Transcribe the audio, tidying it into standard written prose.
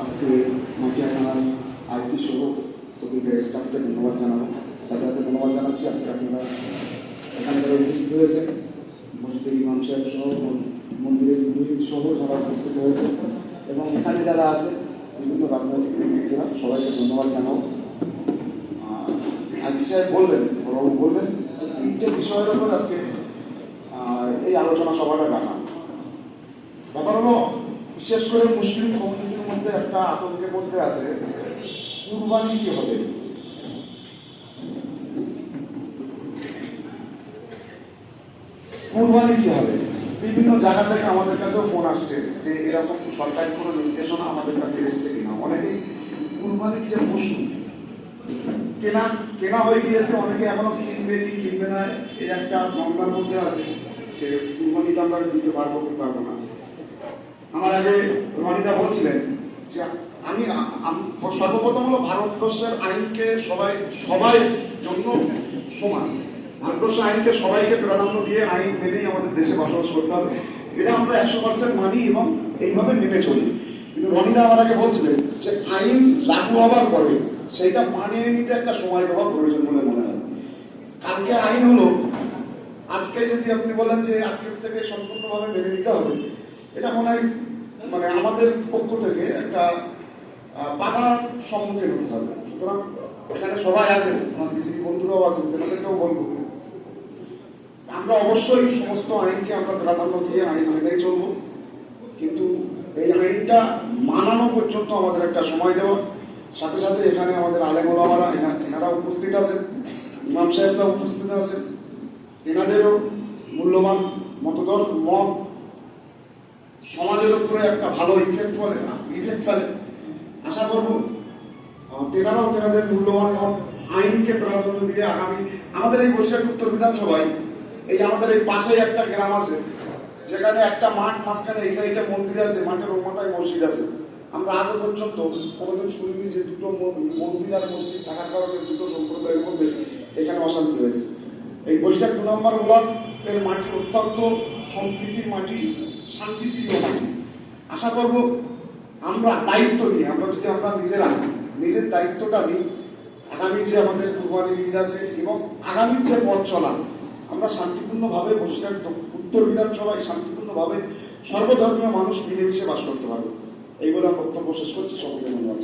আজকে মাটিয়া থানার আইসি সহ প্রতিটা স্টাফকে ধন্যবাদ জানাবো, তাদের হাতে ধন্যবাদ জানাচ্ছি। আজকে আপনারা এখানে যারা উপস্থিত হয়েছে, মসজিদের ইমাম সাহেব সহ মন্দিরের মুরিদ সহ যারা উপস্থিত হয়েছে এবং এখানে যারা আছে বিভিন্ন রাজনৈতিক ব্যক্তিরা, সবাইকে ধন্যবাদ জানাবো। আইসি সাহেব বললেন যে তিনটে বিষয়ের উপর আজকে এই আলোচনা সভাটা ডাকা। ব্যাপার হলো, বিশেষ করে মুসলিম কমিউনিটির মধ্যে একটা আতঙ্কের মধ্যে আছে, কুরবানি কি হবে। কুরবানি কি হবে, বিভিন্ন জায়গা থেকে আমাদের কাছেও ফোন আসছে যে এরকম সরকারি কোনো নির্দেশনা আমাদের কাছে এসেছে কিনা। অনেকেই কুরবানির যে পশু কেনা হয়ে গিয়েছে, অনেকে এখনো কিনবে কি কিনবে না, এই একটা মামলার মধ্যে আছে যে কুরবানিটা আমরা দিতে পারবো কি পারবো না। আমার আগে রনিদা বলছিলেন যে আমি সর্বপ্রথম হলো ভারতবর্ষের আইনকে সবাই জন্য সমান। ভারতবর্ষের আইনকে সবাইকে প্রাধান্য দিয়ে আইন মেনেই আমাদের দেশে বসবাস করতে হবে, এটা আমরা 100% মানি এবং এইভাবে মেনে চলি। কিন্তু রনিদা আমার আগে বলছিলেন যে আইন লাগু হওয়ার পরে সেইটা মানিয়ে নিতে একটা সময় দেওয়া প্রয়োজন বলে মনে হয়। কালকে আইন হলো, আজকে যদি আপনি বলেন যে আজকের থেকে সম্পূর্ণভাবে মেনে নিতে হবে, এটা মনে হয় মানে আমাদের পক্ষ থেকে একটা বাধার সম্মুখীন হতে হবে। সুতরাং এখানে সবাই আছেন, আমার কিছু বন্ধুরাও আছেন, তাদেরকেও বলবো আমরা অবশ্যই সমস্ত আইনকে আমরা প্রাধান্য দিয়ে আইন মেনেই চলবো, কিন্তু এই আইনটা মানানো পর্যন্ত আমাদের একটা সময় দেওয়া। সাথে সাথে এখানে আমাদের আলেম ওলামারা এনারা উপস্থিত আছেন, ইমাম সাহেবরা উপস্থিত আছেন, এনাদেরও মূল্যবান মত সমাজের উপরে একটা ভালো ইফেক্ট ফেলে। আশা করবো তেনারাও তেনাদের মূল্যবান মত আইনকে প্রাধান্য দিয়ে আগামী আমাদের এই বৈশাখী উত্তর বিধানসভায় এই আমাদের এই পাশেই একটা গ্রাম আছে, যেখানে একটা মাঠ, মাঝখানে এই সাইডে মন্দির আছে, মাঠের ও মাথায় মসজিদ আছে। আমরা আজও পর্যন্ত কোনোদিন শুনিনি যে দুটো মন্দির আর মসজিদ থাকার কারণে দুটো সম্প্রদায়ের মধ্যে এখানে অশান্তি হয়েছে। এই বৈশাখ 2 নম্বর ব্লকের মাটি অত্যন্ত সম্প্রীতির মাটি, শান্তিপ্রিয় মাটি। আশা করব আমরা দায়িত্ব নিয়ে আমরা নিজের দায়িত্বটা নিই, আগামী যে আমাদের কুরবানির ঈদ আছে এবং আগামী যে পথ চলা, আমরা শান্তিপূর্ণভাবে বৈশাখ উত্তর বিধানসভায় শান্তিপূর্ণভাবে সর্বধর্মীয় মানুষ মিলেমিশে বাস করতে পারবো। এই বলে বক্তব্য শেষ করছি। সকলকে ধন্যবাদ।